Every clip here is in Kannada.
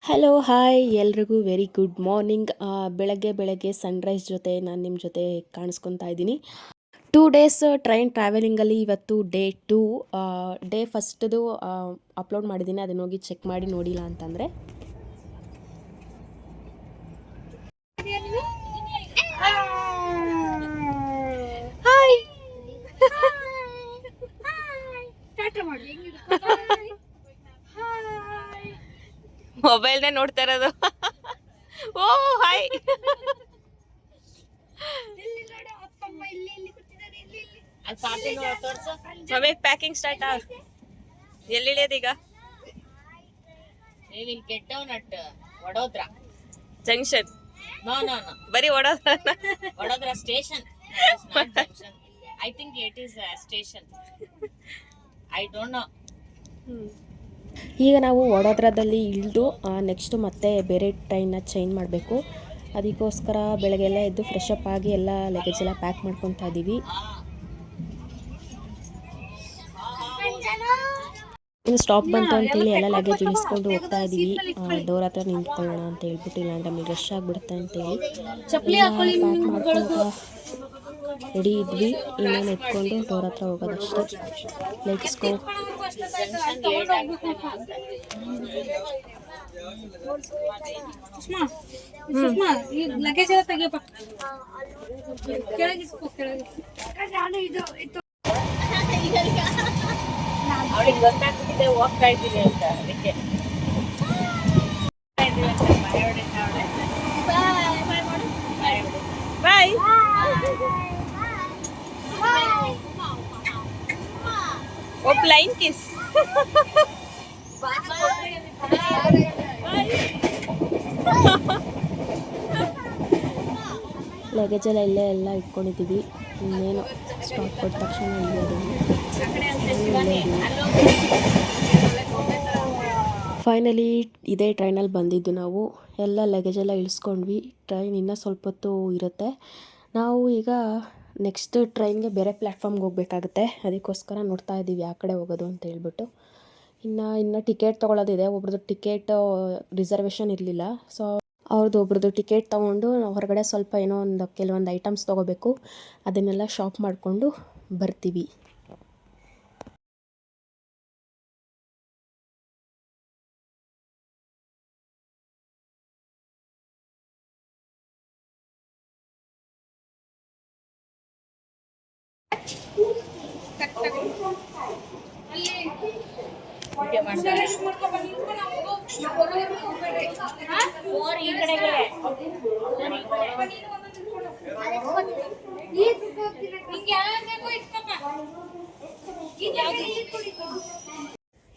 ಹಲೋ ಹಾಯ್ ಎಲ್ರಿಗೂ ವೆರಿ ಗುಡ್ ಮಾರ್ನಿಂಗ್. ಬೆಳಗ್ಗೆ ಸನ್ರೈಸ್ ಜೊತೆ ನಾನು ನಿಮ್ಮ ಜೊತೆ ಕಾಣಿಸ್ಕೊತಾ ಇದ್ದೀನಿ. 2 ಡೇಸ್ ಟ್ರೈನ್ ಟ್ರಾವೆಲಿಂಗಲ್ಲಿ ಇವತ್ತು ಡೇ 2. ಡೇ ಫಸ್ಟ್ದು ಅಪ್ಲೋಡ್ ಮಾಡಿದ್ದೀನಿ, ಅದನ್ನ ಹೋಗಿ ಚೆಕ್ ಮಾಡಿ ನೋಡಿಲ್ಲ ಅಂತಂದರೆ. ಹಾಯ್ ಮೊಬೈಲ್ನೇ ನೋಡ್ತಾ ಇರೋದು. ಓ ಹಾಯ್. ಮಮ್ಮಿ ಪ್ಯಾಕಿಂಗ್ ಸ್ಟಾರ್ಟ್ ಆಗ. ಎಲ್ಲಿ ಇಳಿಯೋದೀಗ? ವಡೋದರಾ ಜಂಕ್ಷನ್? ನೋ ಬರೀ Vadodara station. I think it is station. I don't know. ಈಗ ನಾವು ವಡೋದರಾದಲ್ಲಿ ಇಳಿದು ನೆಕ್ಸ್ಟು ಮತ್ತೆ ಬೇರೆ ಟ್ರೈನ್ನ ಚೇಂಜ್ ಮಾಡಬೇಕು. ಅದಕ್ಕೋಸ್ಕರ ಬೆಳಗ್ಗೆಲ್ಲ ಎದ್ದು ಫ್ರೆಶ್ ಅಪ್ ಆಗಿ ಎಲ್ಲ ಲಗೇಜ್ ಎಲ್ಲ ಪ್ಯಾಕ್ ಮಾಡ್ಕೊತಾ ಇದ್ದೀವಿ. ಇನ್ನು ಸ್ಟಾಪ್ ಬಂತು ಅಂತೇಳಿ ಎಲ್ಲ ಲಗೇಜ್ ಇಳಿಸ್ಕೊಂಡು ಹೋಗ್ತಾ ಇದ್ದೀವಿ. ಡೋರ್ ಹತ್ರ ನಿಂತ್ಕೊಳ್ಳೋಣ ಅಂತ ಹೇಳ್ಬಿಟ್ಟು, ಇಲ್ಲಾಂದ್ರೆ ನಮಗೆ ರಶ್ ಆಗಿಬಿಡುತ್ತೆ ಅಂತೇಳಿ ಪ್ಯಾಕ್ ಮಾಡ್ಕೊಂಡು ರೆಡಿ ಇದ್ವಿ. ಇನ್ನೇನು ಎತ್ಕೊಂಡು ಡೋರ್ ಹತ್ರ ಹೋಗೋದಷ್ಟೇ. Let's go. ಲಗೇಜ್ ಎಲ್ಲ ತೆಗಿಯಪ್ಪ. ಅವಳಿಗೆ ಗೊತ್ತಾಗ್ತಿದೆ ಹೋಗ್ತಾ ಇದ್ದೀನಿ ಅಂತ, ಅದಕ್ಕೆ ಬಾಯ್. ಓ ಪ್ಲೈನ್ ಕಿಸ್. ಲಗೇಜ್ ಎಲ್ಲ ಇಲ್ಲೇ ಎಲ್ಲ ಇಟ್ಕೊಂಡಿದ್ದೀವಿ. ಇನ್ನೇನು ಸ್ಟಾಪ್ ಕೊಟ್ಟ ತಕ್ಷಣ ಇಳಿಯೋದು. ಫೈನಲಿ ಇದೇ ಟ್ರೈನಲ್ಲಿ ಬಂದಿದ್ದು ನಾವು. ಎಲ್ಲ ಲಗೇಜ್ ಎಲ್ಲ ಇಳಿಸ್ಕೊಂಡ್ವಿ. ಟ್ರೈನ್ ಇನ್ನೂ ಸ್ವಲ್ಪ ಹೊತ್ತು ಇರುತ್ತೆ. ನಾವು ಈಗ ನೆಕ್ಸ್ಟ್ ಟ್ರೈನ್ಗೆ ಬೇರೆ ಪ್ಲ್ಯಾಟ್ಫಾರ್ಮ್ಗೆ ಹೋಗಬೇಕಾಗುತ್ತೆ. ಅದಕ್ಕೋಸ್ಕರ ನೋಡ್ತಾ ಇದ್ದೀವಿ ಯಾವ ಕಡೆ ಹೋಗೋದು ಅಂತ ಹೇಳ್ಬಿಟ್ಟು. ಇನ್ನು ಟಿಕೆಟ್ ತೊಗೊಳ್ಳೋದಿದೆ. ಒಬ್ರದ್ದು ಟಿಕೆಟ್ ರಿಸರ್ವೇಷನ್ ಇರಲಿಲ್ಲ, ಸೊ ಅವ್ರದ್ದು ಒಬ್ರದ್ದು ಟಿಕೆಟ್ ತೊಗೊಂಡು ಹೊರಗಡೆ ಸ್ವಲ್ಪ ಏನೋ ಕೆಲವೊಂದು ಐಟಮ್ಸ್ ತೊಗೋಬೇಕು. ಅದನ್ನೆಲ್ಲ ಶಾಪ್ ಮಾಡಿಕೊಂಡು ಬರ್ತೀವಿ.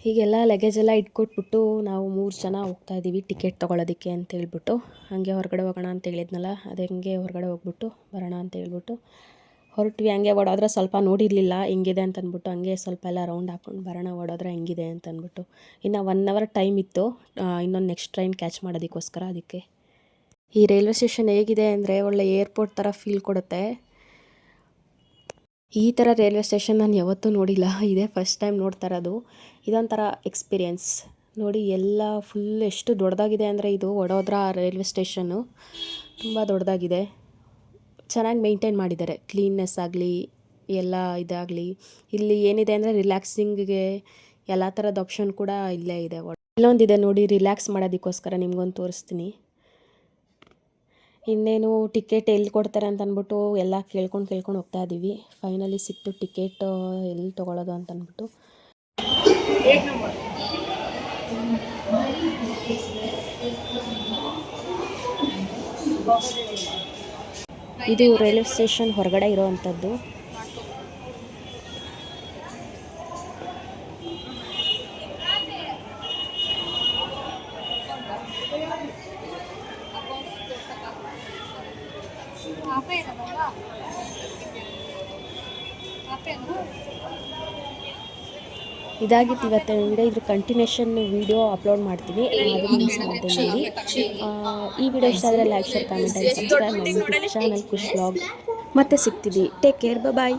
ಹೀಗೆಲ್ಲ ಲಗೇಜ್ ಎಲ್ಲ ಇಟ್ಕೊಟ್ಬಿಟ್ಟು ನಾವು 3 ಜನ ಹೋಗ್ತಾ ಇದ್ದೀವಿ ಟಿಕೆಟ್ ತೊಗೊಳೋದಕ್ಕೆ ಅಂತ ಹೇಳ್ಬಿಟ್ಟು. ಹಾಗೆ ಹೊರಗಡೆ ಹೋಗೋಣ ಅಂತ ಹೇಳಿದ್ನಲ್ಲ, ಅದು ಹಂಗೆ ಹೊರಗಡೆ ಹೋಗ್ಬಿಟ್ಟು ಬರೋಣ ಅಂತ ಹೇಳ್ಬಿಟ್ಟು ಹೊರಟ್ವಿ. ಹಂಗೆ ವಡೋದರಾ ಸ್ವಲ್ಪ ನೋಡಿರಲಿಲ್ಲ ಹೆಂಗಿದೆ ಅಂತ ಅಂದ್ಬಿಟ್ಟು, ಹಂಗೆ ಸ್ವಲ್ಪ ಎಲ್ಲ ರೌಂಡ್ ಹಾಕ್ಕೊಂಡು ಬರೋಣ ವಡೋದರಾ ಹೆಂಗಿದೆ ಅಂತ ಅಂದ್ಬಿಟ್ಟು. ಇನ್ನು 1 ಅವರ್ ಟೈಮ್ ಇತ್ತು ಇನ್ನೊಂದು ನೆಕ್ಸ್ಟ್ ಟ್ರೈನ್ ಕ್ಯಾಚ್ ಮಾಡೋದಕ್ಕೋಸ್ಕರ. ಅದಕ್ಕೆ ಈ ರೈಲ್ವೆ ಸ್ಟೇಷನ್ ಹೇಗಿದೆ ಅಂದರೆ ಒಳ್ಳೆ ಏರ್ಪೋರ್ಟ್ ಥರ ಫೀಲ್ ಕೊಡುತ್ತೆ. ಈ ಥರ ರೈಲ್ವೆ ಸ್ಟೇಷನ್ ನಾನು ಯಾವತ್ತೂ ನೋಡಿಲ್ಲ, ಇದೇ ಫಸ್ಟ್ ಟೈಮ್ ನೋಡ್ತಾ ಇರೋದು. ಇದೊಂಥರ ಎಕ್ಸ್ಪೀರಿಯೆನ್ಸ್ ನೋಡಿ. ಎಲ್ಲ ಫುಲ್ ಎಷ್ಟು ದೊಡ್ಡದಾಗಿದೆ ಅಂದರೆ ಇದು ವಡೋದರಾ ರೈಲ್ವೆ ಸ್ಟೇಷನ್ನು ತುಂಬ ದೊಡ್ಡದಾಗಿದೆ. ಚೆನ್ನಾಗಿ ಮೇಂಟೈನ್ ಮಾಡಿದ್ದಾರೆ, ಕ್ಲೀನ್ನೆಸ್ ಆಗಲಿ ಎಲ್ಲ ಇದಾಗಲಿ. ಇಲ್ಲಿ ಏನಿದೆ ಅಂದರೆ ರಿಲ್ಯಾಕ್ಸಿಂಗ್ಗೆ ಎಲ್ಲ ಥರದ ಆಪ್ಷನ್ ಕೂಡ ಇಲ್ಲೇ ಇದೆ. ಇಲ್ಲೊಂದಿದೆ ನೋಡಿ, ರಿಲ್ಯಾಕ್ಸ್ ಮಾಡೋದಕ್ಕೋಸ್ಕರ ನಿಮ್ಗೊಂದು ತೋರಿಸ್ತೀನಿ. ಇನ್ನೇನು ಟಿಕೆಟ್ ಎಲ್ಲಿ ಕೊಡ್ತಾರೆ ಅಂತ ಅಂದ್ಬಿಟ್ಟು ಎಲ್ಲ ಕೇಳ್ಕೊಂಡು ಹೋಗ್ತಾ ಇದ್ದೀವಿ. ಫೈನಲಿ ಸಿಕ್ತು ಟಿಕೆಟ್, ಎಲ್ಲಿ ತೊಗೊಳೋದು ಅಂತ ಅಂದ್ಬಿಟ್ಟು. ಇದು ರೈಲ್ವೆ ಸ್ಟೇಷನ್ ಹೊರಗಡೆ ಇರೋವಂಥದ್ದು. ಇದಾಗಿತ್ತು ಇವತ್ತಿನ ವಿಡಿಯೋ. ಇದ್ರ ಕಂಟಿನ್ಯೂಷನ್ ವಿಡಿಯೋ ಅಪ್ಲೋಡ್ ಮಾಡ್ತೀನಿ, ಅದನ್ನು ಮಿಸ್ ಮಾಡ್ತೀನಿ ನೋಡಿ. ಈ ವಿಡಿಯೋ ಇಷ್ಟ ಆದರೆ like, share, comment and subscribe ಮಾಡಿ ಚಾನಲ್ ಖುಷ್ ವ್ಲಾಗ್. ಮತ್ತೆ ಸಿಗ್ತೀವಿ. ಟೇಕ್ ಕೇರ್, ಬಾಯ್.